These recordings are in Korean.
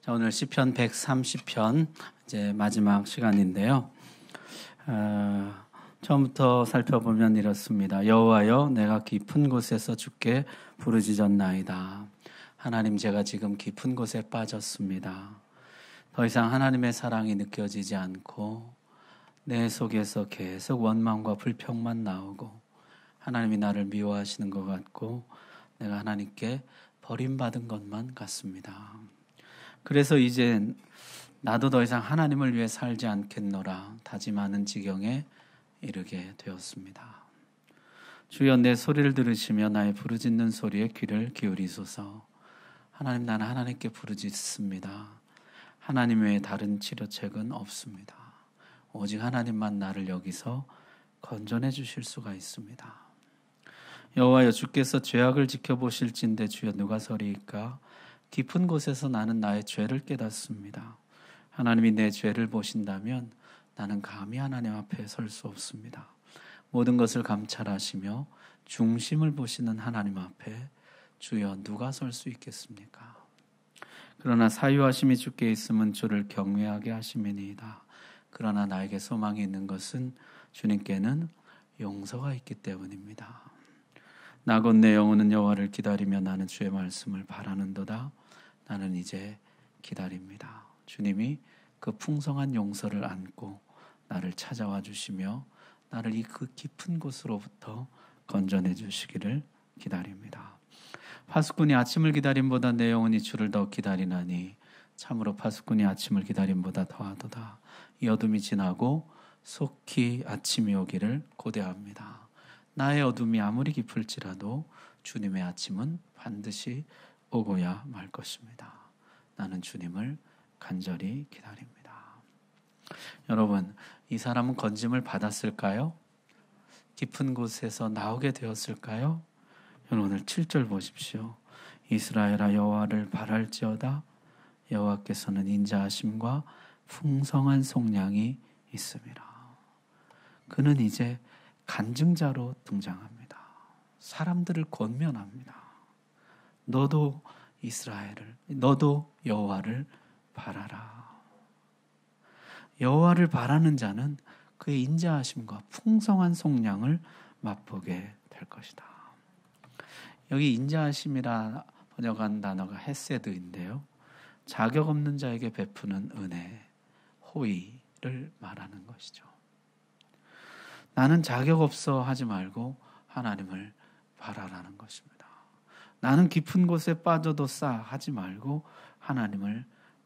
자, 오늘 시편 130편 이제 마지막 시간인데요. 처음부터 살펴보면 이렇습니다. 여호와여, 내가 깊은 곳에서 주께 부르짖었나이다. 하나님, 제가 지금 깊은 곳에 빠졌습니다. 더 이상 하나님의 사랑이 느껴지지 않고 내 속에서 계속 원망과 불평만 나오고 하나님이 나를 미워하시는 것 같고 내가 하나님께 버림받은 것만 같습니다. 그래서 이제 나도 더 이상 하나님을 위해 살지 않겠노라 다짐하는 지경에 이르게 되었습니다. 주여, 내 소리를 들으시며 나의 부르짖는 소리에 귀를 기울이소서. 하나님, 나는 하나님께 부르짖습니다. 하나님 외에 다른 치료책은 없습니다. 오직 하나님만 나를 여기서 건져내 주실 수가 있습니다. 여호와여, 주께서 죄악을 지켜보실진데 주여 누가 서리이까? 깊은 곳에서 나는 나의 죄를 깨닫습니다. 하나님이 내 죄를 보신다면 나는 감히 하나님 앞에 설 수 없습니다. 모든 것을 감찰하시며 중심을 보시는 하나님 앞에 주여 누가 설 수 있겠습니까? 그러나 사유하심이 주께 있으면 주를 경외하게 하심이니이다. 그러나 나에게 소망이 있는 것은 주님께는 용서가 있기 때문입니다. 나 곧 내 영혼은 여호와를 기다리며 나는 주의 말씀을 바라는도다. 나는 이제 기다립니다. 주님이 그 풍성한 용서를 안고 나를 찾아와 주시며 나를 이 그 깊은 곳으로부터 건져내 주시기를 기다립니다. 파수꾼이 아침을 기다림보다 내 영혼이 주를 더 기다리나니 참으로 파수꾼이 아침을 기다림보다 더하도다. 이 어둠이 지나고 속히 아침이 오기를 고대합니다. 나의 어둠이 아무리 깊을지라도 주님의 아침은 반드시 오고야 말 것입니다. 나는 주님을 간절히 기다립니다. 여러분, 이 사람은 건짐을 받았을까요? 깊은 곳에서 나오게 되었을까요? 여러분, 오늘 7절 보십시오. 이스라엘아, 여호와를 바랄지어다. 여호와께서는 인자하심과 풍성한 속량이 있음이라. 그는 이제 간증자로 등장합니다. 사람들을 권면합니다. 너도 이스라엘을, 너도 여호와를 바라라. 여호와를 바라는 자는 그의 인자하심과 풍성한 속량을 맛보게 될 것이다. 여기 인자하심이라 번역한 단어가 헤세드인데요. 자격 없는 자에게 베푸는 은혜, 호의를 말하는 것이죠. 나는 자격 없어 하지 말고 하나님을 바라라는 것입니다. 나는 깊은 곳에 빠져도 싸 하지 말고 하나님을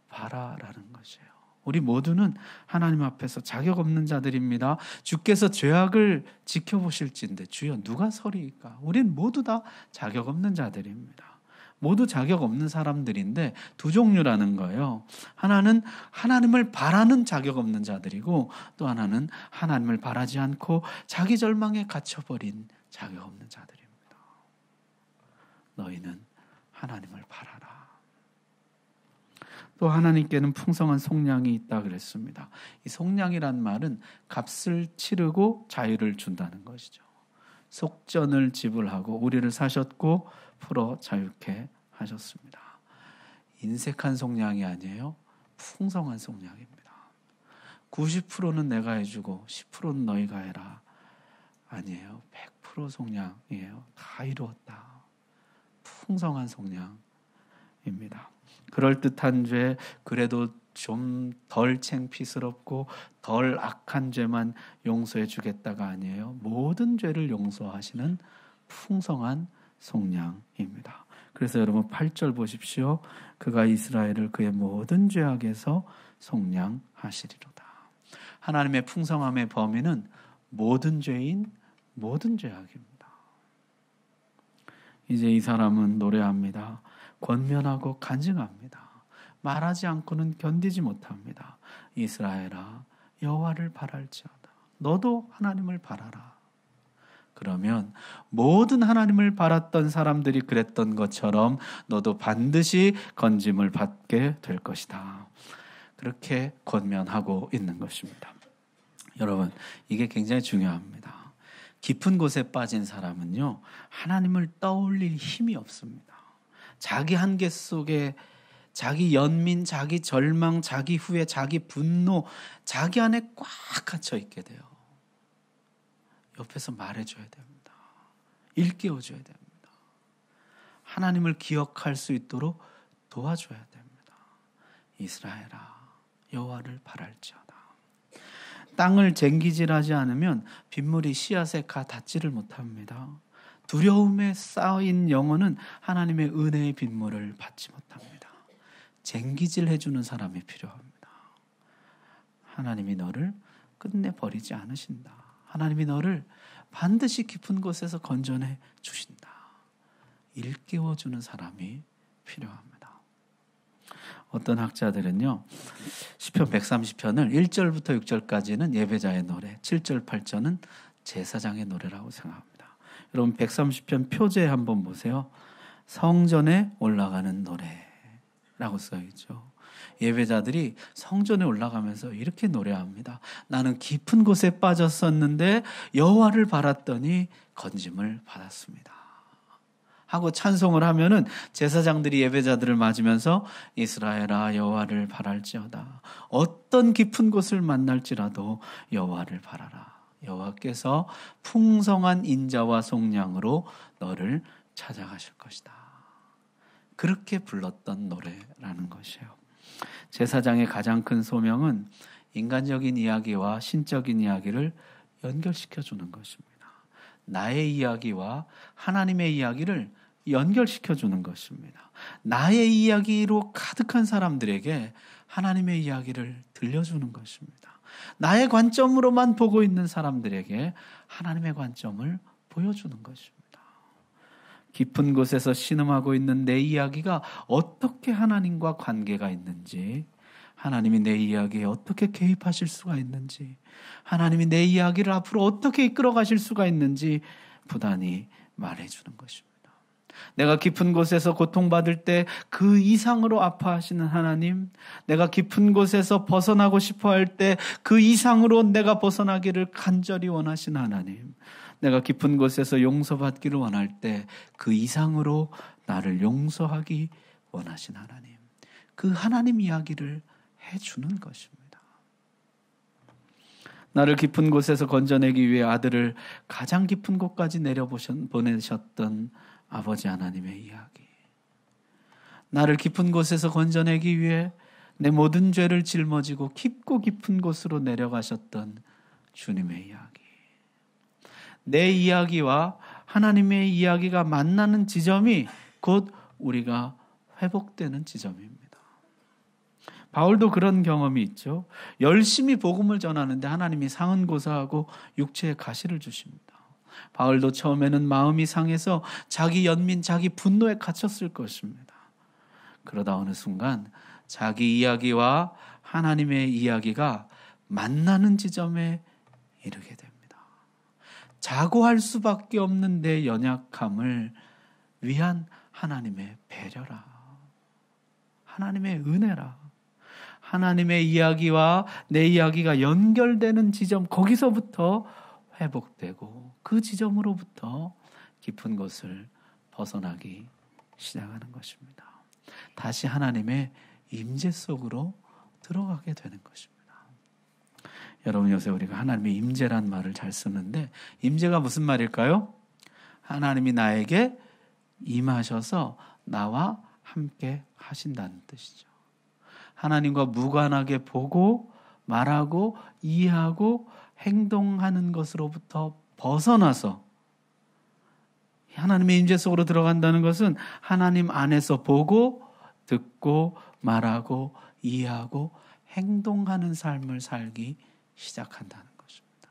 바라라는 것이에요. 우리 모두는 하나님 앞에서 자격 없는 자들입니다. 주께서 죄악을 지켜보실진데 주여 누가 서리이까? 우린 모두 다 자격 없는 자들입니다. 모두 자격 없는 사람들인데 두 종류라는 거예요. 하나는 하나님을 바라는 자격 없는 자들이고 또 하나는 하나님을 바라지 않고 자기 절망에 갇혀버린 자격 없는 자들입니다. 너희는 하나님을 바라라. 또 하나님께는 풍성한 속량이 있다 그랬습니다. 이 속량이란 말은 값을 치르고 자유를 준다는 것이죠. 속전을 지불하고 우리를 사셨고 풀어 자유케 하셨습니다. 인색한 속량이 아니에요. 풍성한 속량입니다. 90%는 내가 해주고 10%는 너희가 해라. 아니에요. 100% 속량이에요. 다 이루었다. 풍성한 속량입니다. 그럴듯한 죄, 그래도 좀 덜 창피스럽고 덜 악한 죄만 용서해 주겠다가 아니에요. 모든 죄를 용서하시는 풍성한 속량입니다. 그래서 여러분 8절 보십시오. 그가 이스라엘을 그의 모든 죄악에서 속량하시리로다. 하나님의 풍성함의 범위는 모든 죄인, 모든 죄악입니다. 이제 이 사람은 노래합니다. 권면하고 간증합니다. 말하지 않고는 견디지 못합니다. 이스라엘아, 여호와를 바랄지어다. 너도 하나님을 바라라. 그러면 모든 하나님을 바랐던 사람들이 그랬던 것처럼 너도 반드시 건짐을 받게 될 것이다. 그렇게 권면하고 있는 것입니다. 여러분, 이게 굉장히 중요합니다. 깊은 곳에 빠진 사람은요, 하나님을 떠올릴 힘이 없습니다. 자기 한계 속에 자기 연민, 자기 절망, 자기 후회, 자기 분노, 자기 안에 꽉 갇혀 있게 돼요. 옆에서 말해줘야 됩니다. 일깨워줘야 됩니다. 하나님을 기억할 수 있도록 도와줘야 됩니다. 이스라엘아, 여호와를 바랄지어다. 땅을 쟁기질하지 않으면 빗물이 씨앗에 닿지를 못합니다. 두려움에 쌓인 영혼은 하나님의 은혜의 빗물을 받지 못합니다. 쟁기질 해주는 사람이 필요합니다. 하나님이 너를 끝내 버리지 않으신다. 하나님이 너를 반드시 깊은 곳에서 건져내 주신다. 일깨워주는 사람이 필요합니다. 어떤 학자들은요, 시편 130편을 1절부터 6절까지는 예배자의 노래, 7절, 8절은 제사장의 노래라고 생각합니다. 여러분 130편 표제 한번 보세요. 성전에 올라가는 노래라고 써있죠. 예배자들이 성전에 올라가면서 이렇게 노래합니다. 나는 깊은 곳에 빠졌었는데 여호와를 바랐더니 건짐을 받았습니다. 하고 찬송을 하면은 제사장들이 예배자들을 맞으면서 이스라엘아 여호와를 바랄지어다. 어떤 깊은 곳을 만날지라도 여호와를 바라라. 여호와께서 풍성한 인자와 속량으로 너를 찾아가실 것이다. 그렇게 불렀던 노래라는 것이에요. 제사장의 가장 큰 소명은 인간적인 이야기와 신적인 이야기를 연결시켜 주는 것입니다. 나의 이야기와 하나님의 이야기를 연결시켜 주는 것입니다. 나의 이야기로 가득한 사람들에게 하나님의 이야기를 들려주는 것입니다. 나의 관점으로만 보고 있는 사람들에게 하나님의 관점을 보여주는 것입니다. 깊은 곳에서 신음하고 있는 내 이야기가 어떻게 하나님과 관계가 있는지, 하나님이 내 이야기에 어떻게 개입하실 수가 있는지, 하나님이 내 이야기를 앞으로 어떻게 이끌어 가실 수가 있는지 부단히 말해주는 것입니다. 내가 깊은 곳에서 고통받을 때 그 이상으로 아파하시는 하나님, 내가 깊은 곳에서 벗어나고 싶어 할 때 그 이상으로 내가 벗어나기를 간절히 원하시는 하나님, 내가 깊은 곳에서 용서받기를 원할 때 그 이상으로 나를 용서하기 원하신 하나님, 그 하나님 이야기를 해주는 것입니다. 나를 깊은 곳에서 건져내기 위해 아들을 가장 깊은 곳까지 내려보내셨던 아버지 하나님의 이야기, 나를 깊은 곳에서 건져내기 위해 내 모든 죄를 짊어지고 깊고 깊은 곳으로 내려가셨던 주님의 이야기, 내 이야기와 하나님의 이야기가 만나는 지점이 곧 우리가 회복되는 지점입니다. 바울도 그런 경험이 있죠. 열심히 복음을 전하는데 하나님이 상은 고사하고 육체에 가시를 주십니다. 바울도 처음에는 마음이 상해서 자기 연민, 자기 분노에 갇혔을 것입니다. 그러다 어느 순간 자기 이야기와 하나님의 이야기가 만나는 지점에 이르게 됩니다. 자고할 수밖에 없는 내 연약함을 위한 하나님의 배려라, 하나님의 은혜라, 하나님의 이야기와 내 이야기가 연결되는 지점, 거기서부터 회복되고 그 지점으로부터 깊은 곳을 벗어나기 시작하는 것입니다. 다시 하나님의 임재 속으로 들어가게 되는 것입니다. 여러분, 요새 우리가 하나님의 임재란 말을 잘 쓰는데 임재가 무슨 말일까요? 하나님이 나에게 임하셔서 나와 함께 하신다는 뜻이죠. 하나님과 무관하게 보고 말하고 이해하고 행동하는 것으로부터 벗어나서 하나님의 임재 속으로 들어간다는 것은 하나님 안에서 보고 듣고 말하고 이해하고 행동하는 삶을 살기 시작한다는 것입니다.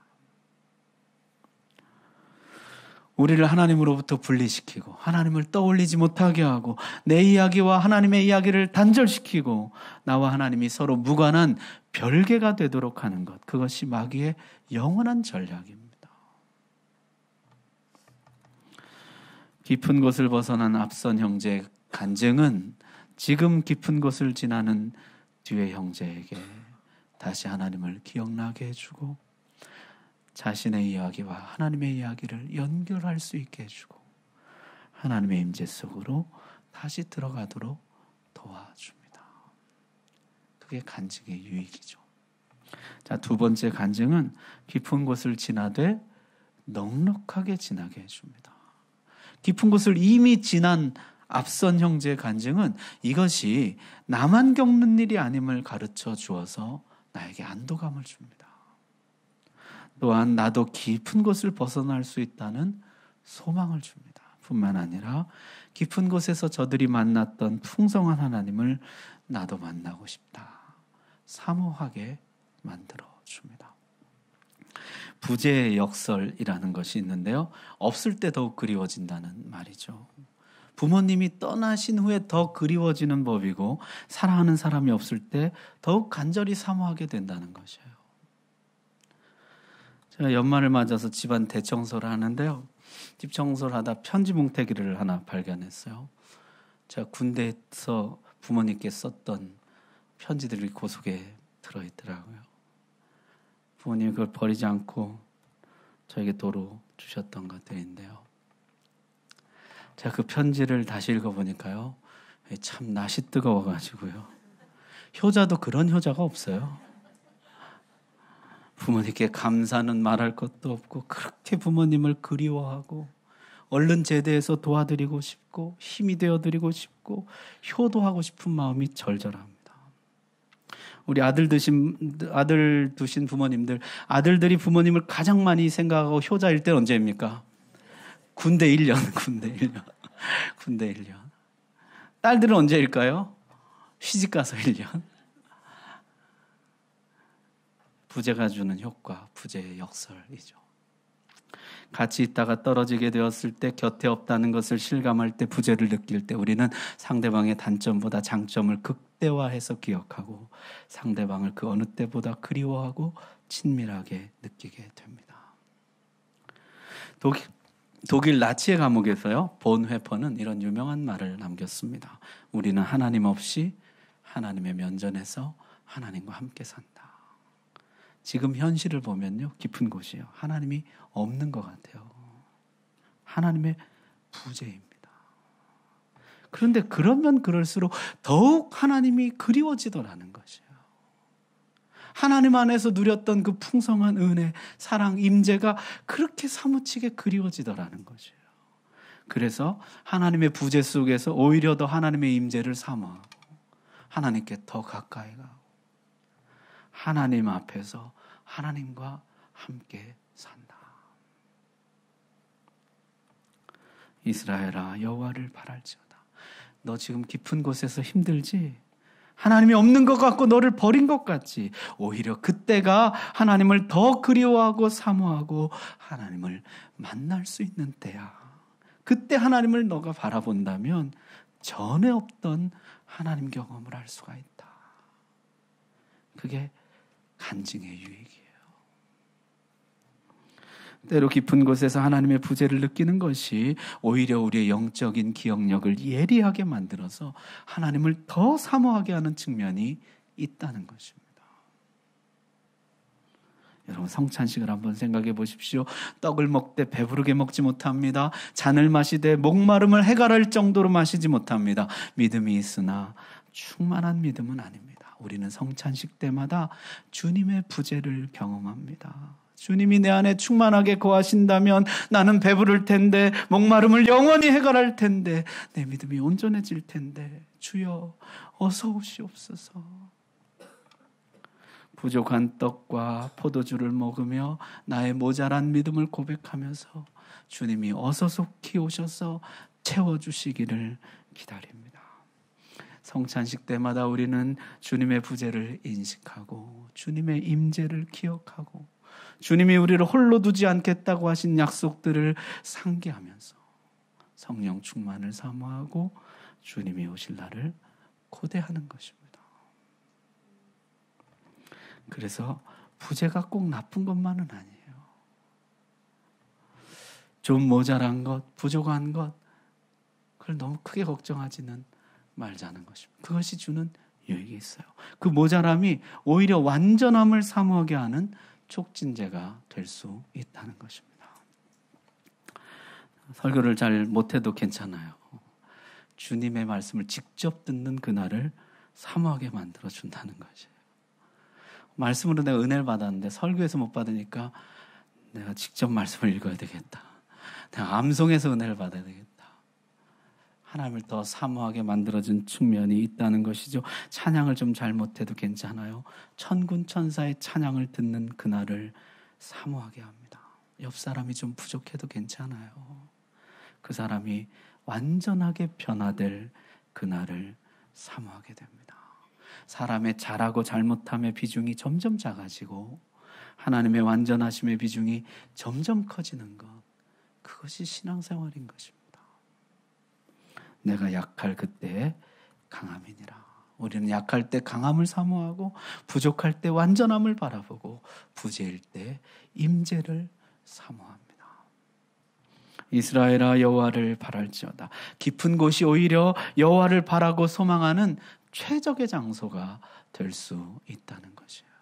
우리를 하나님으로부터 분리시키고 하나님을 떠올리지 못하게 하고 내 이야기와 하나님의 이야기를 단절시키고 나와 하나님이 서로 무관한 별개가 되도록 하는 것, 그것이 마귀의 영원한 전략입니다. 깊은 곳을 벗어난 앞선 형제의 간증은 지금 깊은 곳을 지나는 뒤의 형제에게 다시 하나님을 기억나게 해주고 자신의 이야기와 하나님의 이야기를 연결할 수 있게 해주고 하나님의 임재 속으로 다시 들어가도록 도와줍니다. 그게 간증의 유익이죠. 자, 두 번째 간증은 깊은 곳을 지나되 넉넉하게 지나게 해줍니다. 깊은 곳을 이미 지난 앞선 형제의 간증은 이것이 나만 겪는 일이 아님을 가르쳐 주어서 나에게 안도감을 줍니다. 또한 나도 깊은 곳을 벗어날 수 있다는 소망을 줍니다. 뿐만 아니라 깊은 곳에서 저들이 만났던 풍성한 하나님을 나도 만나고 싶다. 사모하게 만들어 줍니다. 부재의 역설이라는 것이 있는데요. 없을 때 더욱 그리워진다는 말이죠. 부모님이 떠나신 후에 더 그리워지는 법이고 사랑하는 사람이 없을 때 더욱 간절히 사모하게 된다는 것이에요. 제가 연말을 맞아서 집안 대청소를 하는데요. 집 청소를 하다 편지 뭉태기를 하나 발견했어요. 제가 군대에서 부모님께 썼던 편지들이 그 속에 들어있더라고요. 부모님이 그걸 버리지 않고 저에게 도로 주셨던 것들인데요. 제가 그 편지를 다시 읽어보니까요. 참 낯이 뜨거워가지고요. 효자도 그런 효자가 없어요. 부모님께 감사는 말할 것도 없고 그렇게 부모님을 그리워하고 얼른 제대해서 도와드리고 싶고 힘이 되어드리고 싶고 효도하고 싶은 마음이 절절합니다. 우리 아들 두신 부모님들, 아들들이 부모님을 가장 많이 생각하고 효자일 때는 언제입니까? 군대 1년. 딸들은 언제일까요? 시집가서 1년. 부재가 주는 효과, 부재의 역설이죠. 같이 있다가 떨어지게 되었을 때, 곁에 없다는 것을 실감할 때, 부재를 느낄 때 우리는 상대방의 단점보다 장점을 극대화해서 기억하고 상대방을 그 어느 때보다 그리워하고 친밀하게 느끼게 됩니다. 독일 나치의 감옥에서요, 본 회퍼는 이런 유명한 말을 남겼습니다. 우리는 하나님 없이 하나님의 면전에서 하나님과 함께 산다. 지금 현실을 보면요, 깊은 곳이에요. 하나님이 없는 것 같아요. 하나님의 부재입니다. 그런데 그러면 그럴수록 더욱 하나님이 그리워지더라는 것이에요. 하나님 안에서 누렸던 그 풍성한 은혜, 사랑, 임재가 그렇게 사무치게 그리워지더라는 것이에요. 그래서 하나님의 부재 속에서 오히려 더 하나님의 임재를 사모하고 하나님께 더 가까이 가고 하나님 앞에서 하나님과 함께 산다. 이스라엘아, 여호와를 바랄지어다. 너 지금 깊은 곳에서 힘들지? 하나님이 없는 것 같고 너를 버린 것 같지? 오히려 그때가 하나님을 더 그리워하고 사모하고 하나님을 만날 수 있는 때야. 그때 하나님을 너가 바라본다면 전에 없던 하나님 경험을 할 수가 있다. 그게 간증의 유익이에요. 때로 깊은 곳에서 하나님의 부재를 느끼는 것이 오히려 우리의 영적인 기억력을 예리하게 만들어서 하나님을 더 사모하게 하는 측면이 있다는 것입니다. 여러분, 성찬식을 한번 생각해 보십시오. 떡을 먹되 배부르게 먹지 못합니다. 잔을 마시되 목마름을 해결할 정도로 마시지 못합니다. 믿음이 있으나 충만한 믿음은 아닙니다. 우리는 성찬식 때마다 주님의 부재를 경험합니다. 주님이 내 안에 충만하게 거하신다면 나는 배부를 텐데, 목마름을 영원히 해결할 텐데, 내 믿음이 온전해질 텐데, 주여 어서 오시옵소서. 부족한 떡과 포도주를 먹으며 나의 모자란 믿음을 고백하면서 주님이 어서 속히 오셔서 채워주시기를 기다립니다. 성찬식 때마다 우리는 주님의 부재를 인식하고 주님의 임재를 기억하고 주님이 우리를 홀로 두지 않겠다고 하신 약속들을 상기하면서 성령 충만을 사모하고 주님이 오실 날을 고대하는 것입니다. 그래서 부재가 꼭 나쁜 것만은 아니에요. 좀 모자란 것, 부족한 것, 그걸 너무 크게 걱정하지는 말자는 것입니다. 그것이 주는 유익이 있어요. 그 모자람이 오히려 완전함을 사모하게 하는 촉진제가 될 수 있다는 것입니다. 설교를 잘 못해도 괜찮아요. 주님의 말씀을 직접 듣는 그날을 사모하게 만들어준다는 것이에요. 말씀으로 내가 은혜를 받았는데 설교에서 못 받으니까 내가 직접 말씀을 읽어야 되겠다. 내가 암송해서 은혜를 받아야 되겠다. 하나님을 더 사모하게 만들어준 측면이 있다는 것이죠. 찬양을 좀 잘못해도 괜찮아요. 천군 천사의 찬양을 듣는 그날을 사모하게 합니다. 옆 사람이 좀 부족해도 괜찮아요. 그 사람이 완전하게 변화될 그날을 사모하게 됩니다. 사람의 잘하고 잘못함의 비중이 점점 작아지고 하나님의 완전하심의 비중이 점점 커지는 것, 그것이 신앙생활인 것입니다. 내가 약할 그때에 강함이니라. 우리는 약할 때 강함을 사모하고 부족할 때 완전함을 바라보고 부재일 때 임재를 사모합니다. 이스라엘아 여호와를 바랄지어다. 깊은 곳이 오히려 여호와를 바라고 소망하는 최적의 장소가 될 수 있다는 것이에요.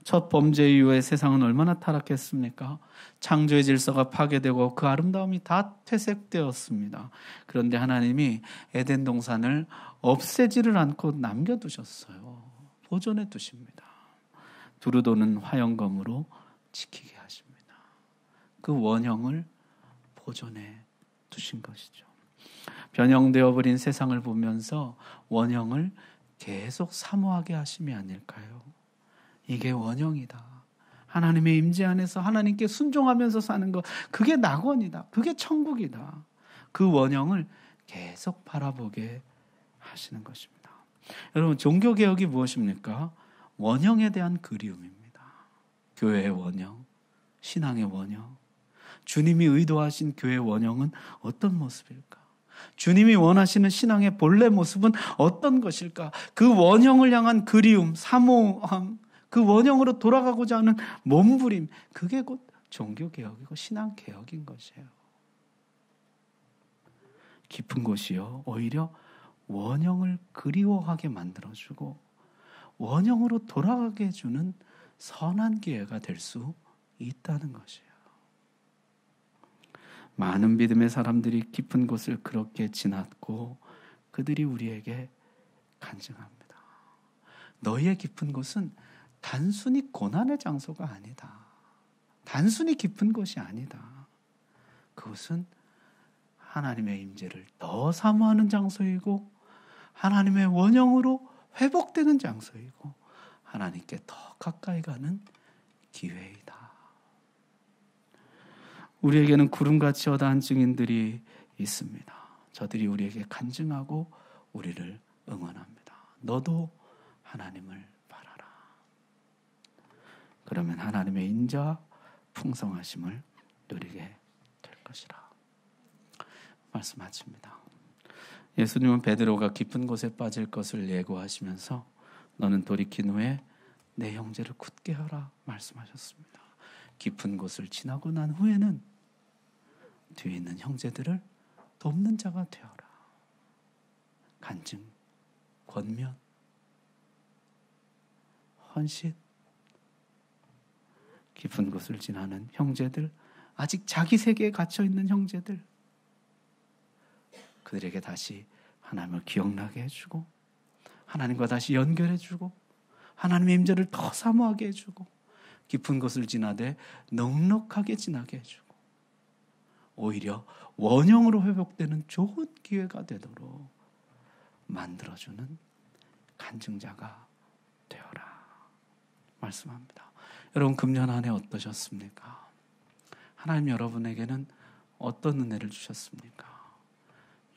첫 범죄 이후에 세상은 얼마나 타락했습니까? 창조의 질서가 파괴되고 그 아름다움이 다 퇴색되었습니다. 그런데 하나님이 에덴 동산을 없애지를 않고 남겨두셨어요. 보존해 두십니다. 두루 도는 화영검으로 지키게 하십니다. 그 원형을 보존해 두신 것이죠. 변형되어 버린 세상을 보면서 원형을 계속 사모하게 하심이 아닐까요? 이게 원형이다. 하나님의 임재 안에서 하나님께 순종하면서 사는 것, 그게 낙원이다. 그게 천국이다. 그 원형을 계속 바라보게 하시는 것입니다. 여러분, 종교개혁이 무엇입니까? 원형에 대한 그리움입니다. 교회의 원형, 신앙의 원형, 주님이 의도하신 교회의 원형은 어떤 모습일까? 주님이 원하시는 신앙의 본래 모습은 어떤 것일까? 그 원형을 향한 그리움, 사모함, 그 원형으로 돌아가고자 하는 몸부림, 그게 곧 종교개혁이고 신앙개혁인 것이에요. 깊은 곳이요, 오히려 원형을 그리워하게 만들어주고 원형으로 돌아가게 해주는 선한 기회가 될 수 있다는 것이에요. 많은 믿음의 사람들이 깊은 곳을 그렇게 지났고 그들이 우리에게 간증합니다. 너희의 깊은 곳은 단순히 고난의 장소가 아니다. 단순히 깊은 곳이 아니다. 그것은 하나님의 임재를 더 사모하는 장소이고 하나님의 원형으로 회복되는 장소이고 하나님께 더 가까이 가는 기회이다. 우리에게는 구름같이 어다한 증인들이 있습니다. 저들이 우리에게 간증하고 우리를 응원합니다. 너도 하나님을 바라라. 그러면 하나님의 인자와 풍성하심을 누리게 될 것이라. 말씀 마칩니다. 예수님은 베드로가 깊은 곳에 빠질 것을 예고하시면서 너는 돌이킨 후에 내 형제를 굳게 하라 말씀하셨습니다. 깊은 곳을 지나고 난 후에는 뒤에 있는 형제들을 돕는 자가 되어라. 간증, 권면, 헌신, 깊은 곳을 지나는 형제들, 아직 자기 세계에 갇혀있는 형제들, 그들에게 다시 하나님을 기억나게 해주고 하나님과 다시 연결해주고 하나님의 임재를 더 사모하게 해주고 깊은 곳을 지나되 넉넉하게 지나게 해주고 오히려 원형으로 회복되는 좋은 기회가 되도록 만들어주는 간증자가 되어라 말씀합니다. 여러분, 금년 한 해 어떠셨습니까? 하나님 여러분에게는 어떤 은혜를 주셨습니까?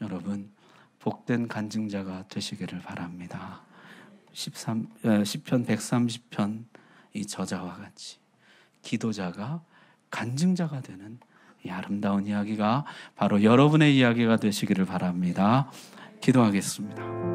여러분, 복된 간증자가 되시기를 바랍니다. 시편 130편 이 저자와 같이 기도자가 간증자가 되는 이 아름다운 이야기가 바로 여러분의 이야기가 되시기를 바랍니다. 기도하겠습니다.